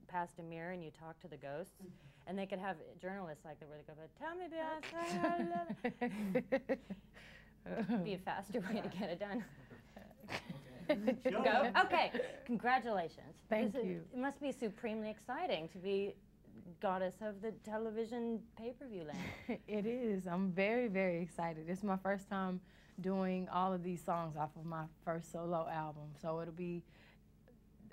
past a mirror and you talk to the ghosts, and they could have journalists like that where they go, "Tell me, Beyonce, I love it." It'd be a faster way to get it done. Go. Okay, congratulations. Thank you. It must be supremely exciting to be goddess of the television pay-per-view land. It is. I'm very, very excited. It's my first time doing all of these songs off of my first solo album, so it'll be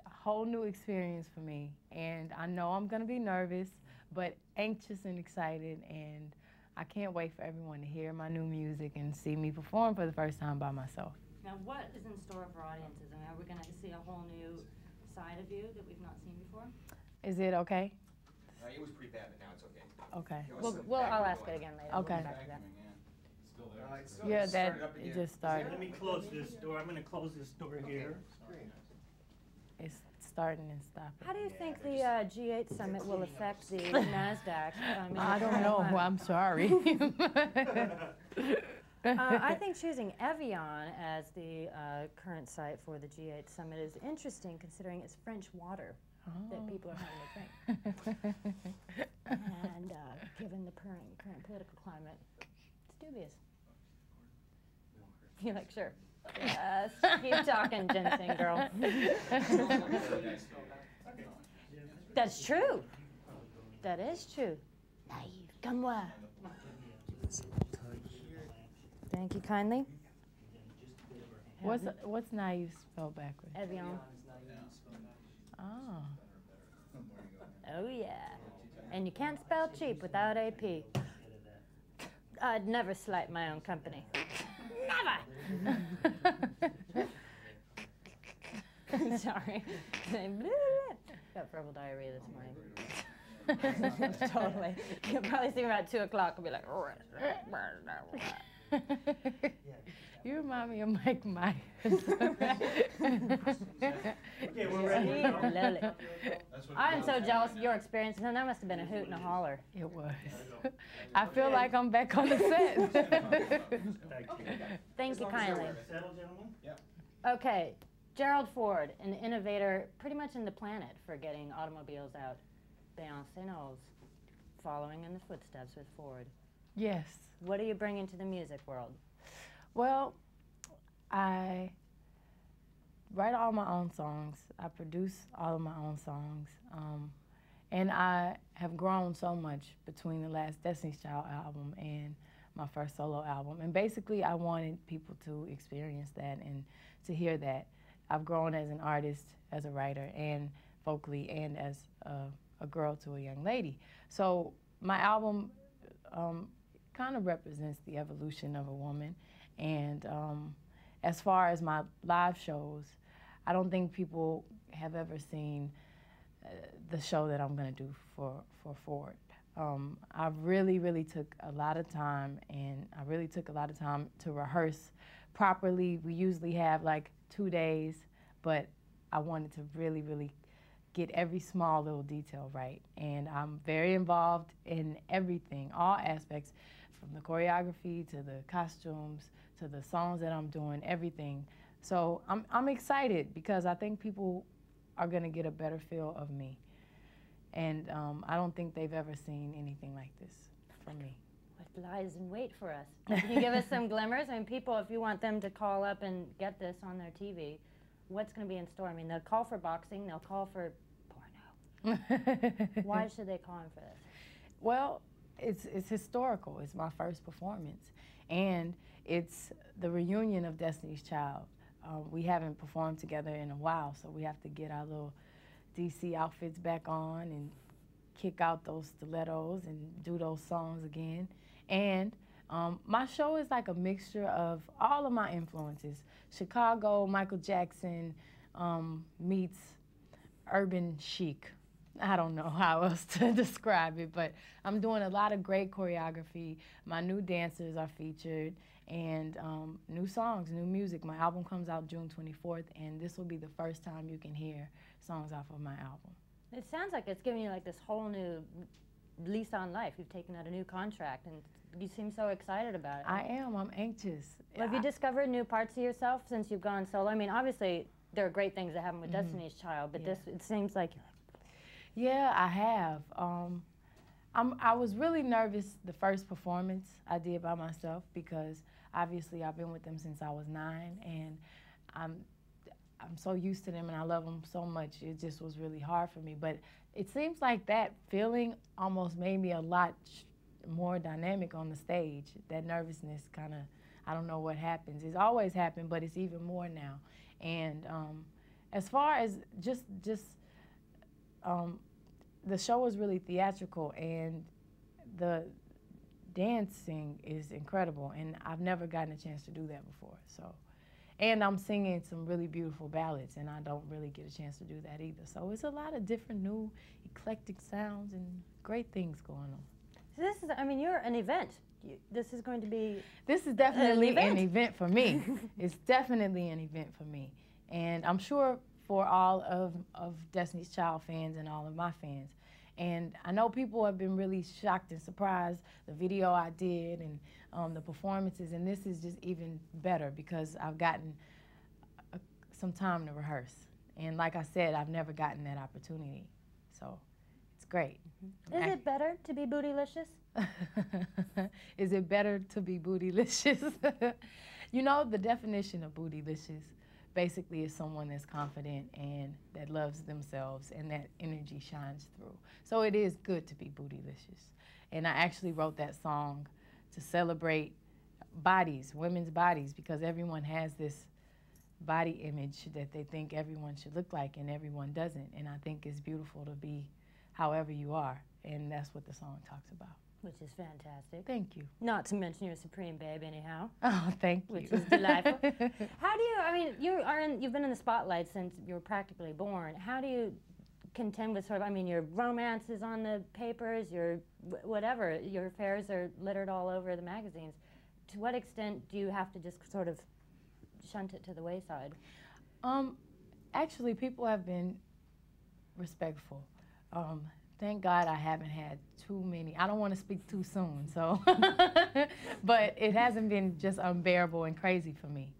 a whole new experience for me. And I know I'm going to be nervous, but anxious and excited, and I can't wait for everyone to hear my new music and see me perform for the first time by myself. Now, what is in store for audiences? I mean, are we going to see a whole new side of you that we've not seen before? Is it okay? It was pretty bad, but now it's okay. Okay. I'll ask it again later. Okay. We'll come back to that. Still there. Yeah, it just started. Let me close this door. I'm going to close this door here. It's starting and stopping. How do you think the G8 summit will affect the NASDAQ? I don't know. I'm sorry. I think choosing Evian as the current site for the G8 summit is interesting, considering it's French water that people are having to drink. And given the current political climate, it's dubious. You're like, sure. Yes, keep talking, ginseng girl. That's true. That is true. Naive, comme moi. Thank you kindly. What's naive spelled backwards? Evian. Oh. Oh yeah. And you can't spell cheap without AP. I'd never slight my own company. Never! Sorry. Got verbal diarrhea this morning. Totally. You'll probably see me about 2 o'clock and be like, You remind me of Mike Myers. Okay, we're ready. Lovely. I'm so jealous of your experience. And that must have been a hoot and a holler. It was. I feel like I'm back on the set. Thank you kindly. Settle, gentlemen? Yep. Okay, Gerald Ford, an innovator pretty much in the planet for getting automobiles out. Beyonce Knowles, following in the footsteps with Ford. Yes. What are you bringing to the music world? Well, I write all my own songs. I produce all of my own songs. And I have grown so much between the last Destiny's Child album and my first solo album. And basically, I wanted people to experience that and to hear that. I've grown as an artist, as a writer, and vocally, and as a girl to a young lady. So my album kind of represents the evolution of a woman. And as far as my live shows, I don't think people have ever seen the show that I'm going to do for Ford. I really took a lot of time, and I really took a lot of time to rehearse properly. We usually have like 2 days, but I wanted to really get every small little detail right. And I'm very involved in everything, all aspects, from the choreography to the costumes to the songs that I'm doing, everything. So I'm excited because I think people are going to get a better feel of me. And I don't think they've ever seen anything like this from me. What lies in wait for us? Can you give us some glimmers? I mean, people, if you want them to call up and get this on their TV, what's going to be in store? I mean, they'll call for boxing, they'll call for porno. Why should they call in for this? Well, it's historical. It's my first performance. And it's the reunion of Destiny's Child. We haven't performed together in a while, so we have to get our little DC outfits back on and kick out those stilettos and do those songs again. And my show is like a mixture of all of my influences. Chicago, Michael Jackson meets urban chic. I don't know how else to describe it, but I'm doing a lot of great choreography. My new dancers are featured, and new songs, new music. My album comes out June 24th, and this will be the first time you can hear songs off of my album. It sounds like it's giving you like this whole new lease on life. You've taken out a new contract, and you seem so excited about it. I am. I'm anxious. Well, have you discovered new parts of yourself since you've gone solo? I mean, obviously, there are great things that happen with Destiny's Child, but this, it seems like you're like, Yeah, I have. I was really nervous the first performance I did by myself because obviously I've been with them since I was 9, and I'm so used to them and I love them so much. It just was really hard for me. But it seems like that feeling almost made me a lot more dynamic on the stage. That nervousness kind of, I don't know what happens. It's always happened, but it's even more now. And as far as just the show was really theatrical, and the dancing is incredible, and I've never gotten a chance to do that before. So, and I'm singing some really beautiful ballads, and I don't really get a chance to do that either. So it's a lot of different new eclectic sounds and great things going on. So this is, I mean, you're an event. This is going to be. This is definitely an event for me. It's definitely an event for me, and I'm sure for all of Destiny's Child fans and all of my fans. And I know people have been really shocked and surprised, the video I did and the performances, and this is just even better because I've gotten some time to rehearse. And like I said, I've never gotten that opportunity, so it's great. Is it better to be bootylicious? Is it better to be bootylicious? You know, the definition of bootylicious basically is someone that's confident and that loves themselves and that energy shines through. So it is good to be bootylicious. And I actually wrote that song to celebrate bodies, women's bodies, because everyone has this body image that they think everyone should look like and everyone doesn't. And I think it's beautiful to be however you are. And that's what the song talks about. Which is fantastic. Thank you. Not to mention you're a supreme babe anyhow. Oh, thank you. Which is delightful. How do you, I mean, you've been in the spotlight since you were practically born. How do you contend with sort of, I mean, your romance is on the papers, your whatever, your affairs are littered all over the magazines. To what extent do you have to just sort of shunt it to the wayside? Actually, people have been respectful. Thank God I haven't had too many. I don't want to speak too soon, so. But it hasn't been just unbearable and crazy for me.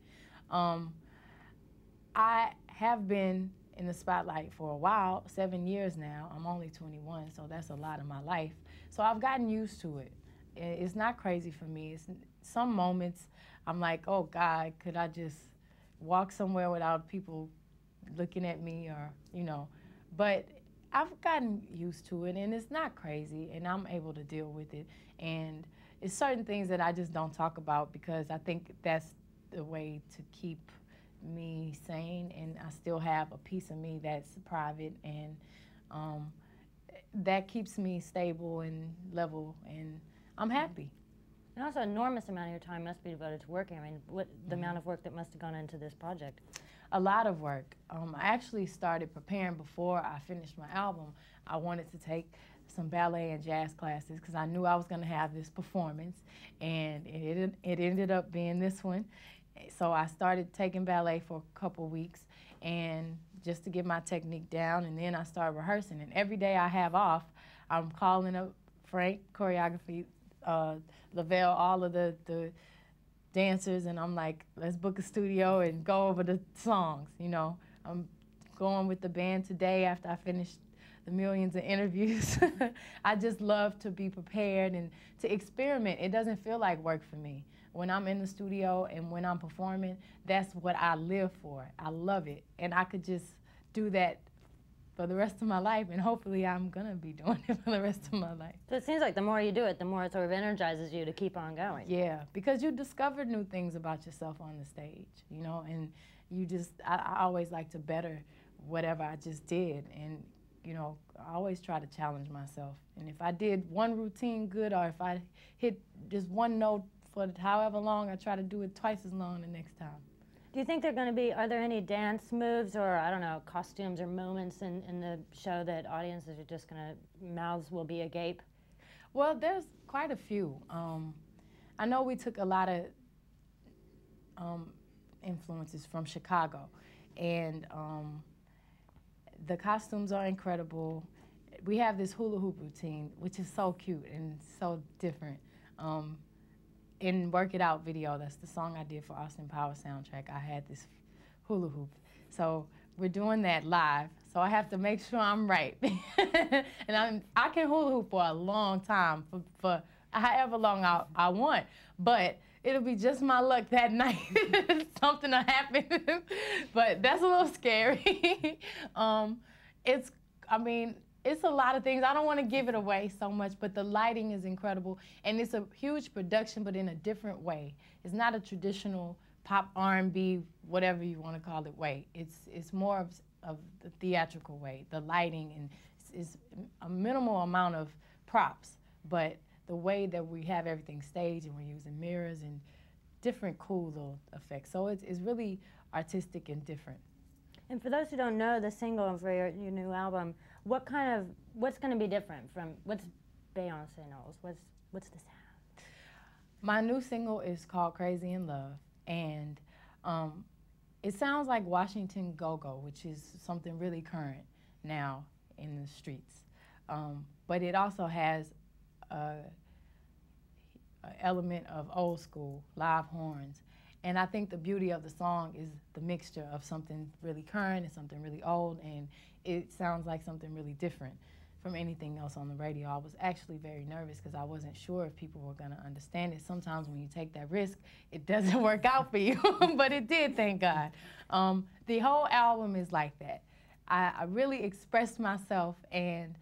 I have been in the spotlight for a while, 7 years now. I'm only 21, so that's a lot of my life. So I've gotten used to it. It's not crazy for me. It's some moments I'm like, oh God, could I just walk somewhere without people looking at me or, you know. But I've gotten used to it, and it's not crazy, and I'm able to deal with it. And it's certain things that I just don't talk about because I think that's the way to keep me sane, and I still have a piece of me that's private, and that keeps me stable and level, and I'm happy. And also, an enormous amount of your time must be devoted to working. I mean, what the amount of work that must have gone into this project? A lot of work. I actually started preparing before I finished my album. I wanted to take some ballet and jazz classes because I knew I was going to have this performance, and it ended up being this one. So I started taking ballet for a couple weeks, and just to get my technique down, and then I started rehearsing. And every day I have off, I'm calling up Frank, choreography, Lavelle, all of the dancers, and I'm like, let's book a studio and go over the songs, you know. I'm going with the band today after I finished the millions of interviews. I just love to be prepared and to experiment. It doesn't feel like work for me. When I'm in the studio and when I'm performing, that's what I live for. I love it, and I could just do that for the rest of my life, and hopefully I'm gonna be doing it for the rest of my life. So it seems like the more you do it, the more it sort of energizes you to keep on going. Yeah, because you discover new things about yourself on the stage, you know, and you just, I always like to better whatever I just did, and, you know, I always try to challenge myself. And if I did one routine good, or if I hit just one note for however long, I try to do it twice as long the next time. Do you think they're going to be, are there any dance moves or, I don't know, costumes or moments in the show that audiences are just going to, mouths will be agape? Well, there's quite a few. I know we took a lot of influences from Chicago, and the costumes are incredible. We have this hula hoop routine, which is so cute and so different. In Work It Out video, that's the song I did for Austin Power soundtrack, I had this hula hoop. So we're doing that live, So I have to make sure I'm right. And I can hula hoop for a long time, for however long I want. But it'll be just my luck that night. Something will happen. But that's a little scary. It's a lot of things. I don't want to give it away so much, but the lighting is incredible. And it's a huge production, but in a different way. It's not a traditional pop R&B, whatever you want to call it, way. It's more of the theatrical way. The lighting and is a minimal amount of props, but the way that we have everything staged and we're using mirrors and different cool little effects. So it's really artistic and different. And for those who don't know the single for your new album, what's going to be different from, what's Beyonce Knowles? What's the sound? My new single is called Crazy in Love, and it sounds like Washington Go-Go, which is something really current now in the streets. But it also has an element of old school, live horns. And I think the beauty of the song is the mixture of something really current and something really old, and it sounds like something really different from anything else on the radio. I was actually very nervous because I wasn't sure if people were going to understand it. Sometimes when you take that risk, it doesn't work out for you, but it did, thank God. The whole album is like that. I really expressed myself, and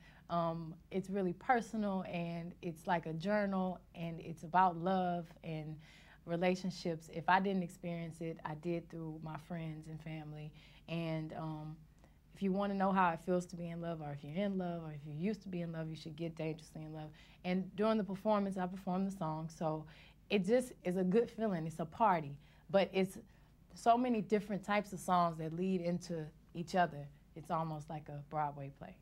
it's really personal, and it's like a journal, and it's about love and relationships. If I didn't experience it, I did through my friends and family. And if you want to know how it feels to be in love, or if you're in love, or if you used to be in love, you should get dangerously in love. And during the performance, I performed the song, so it just is a good feeling. It's a party, but it's so many different types of songs that lead into each other. It's almost like a Broadway play.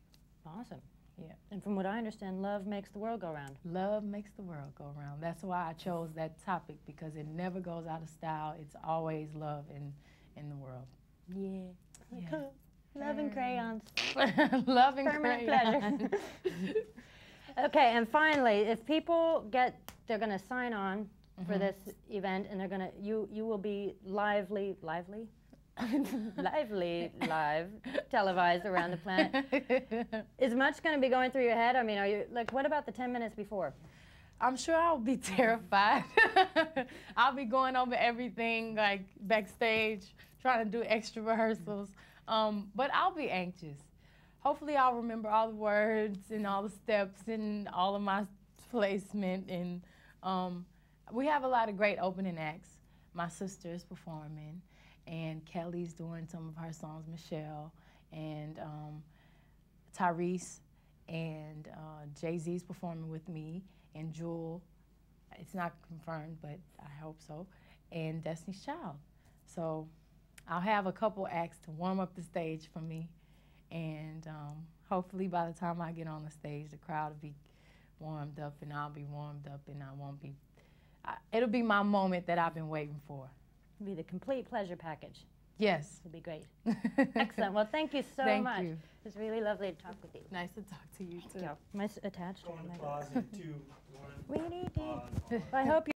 Awesome. Yeah. And from what I understand, love makes the world go round. Love makes the world go round. That's why I chose that topic, because it never goes out of style. It's always love in the world. Yeah. Yeah. Cool. Love and crayons. Love and Permanent crayons. pleasure. Okay, and finally, if people they're going to sign on for this event, and you will be live, televised around the planet. Is much going to be going through your head? I mean, are you what about the 10 minutes before? I'm sure I'll be terrified. I'll be going over everything like backstage, trying to do extra rehearsals. But I'll be anxious. Hopefully I'll remember all the words and all the steps and all of my placement. And we have a lot of great opening acts. My sister's performing, and Kelly's doing some of her songs, Michelle, and Tyrese, and Jay-Z's performing with me, and Youre. It's not confirmed, but I hope so, and Destiny's Child. So I'll have a couple acts to warm up the stage for me, and hopefully by the time I get on the stage, the crowd will be warmed up, and I'll be warmed up, and I won't be. It'll be my moment that I've been waiting for. It'll be the complete pleasure package. Yes. It'll be great. Excellent. Well, thank you so much. Thank you. It was really lovely to talk with you. Nice to talk to you, too. Am I attached? Go in the closet, 2, 1. We need to. I hope you